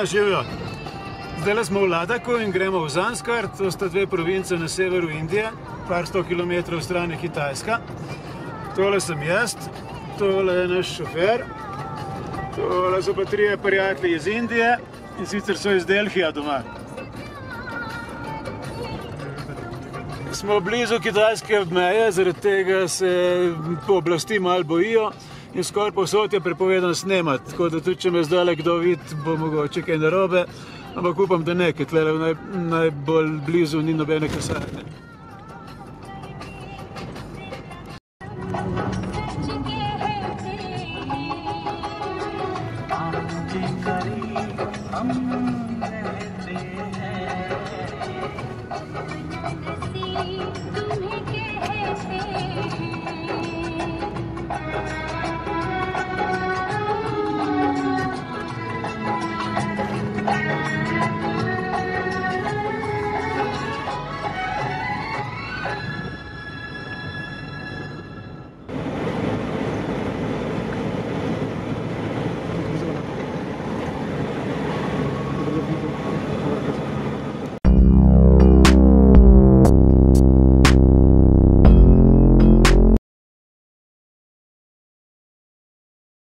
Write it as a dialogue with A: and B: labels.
A: živijo. Zdaj smo v Ladaku in gremo v Zanskar, to sta dve province na severu Indije, par 100 kilometrov stran je Kitajska. Tole sem jaz, tole je naš šofer, tole so pa trije prijatelji iz Indije in sicer so iz Delhija doma. Smo blizu kitajske meje, zaradi tega se oblasti malo bojijo in skoraj povsod je prepovedano snemati, tako da tudi če me zdaj kdo vidi, bo mogoče kaj narobe, ampak upam, da ne, ker tle najbolj blizu ni nobene kasarne.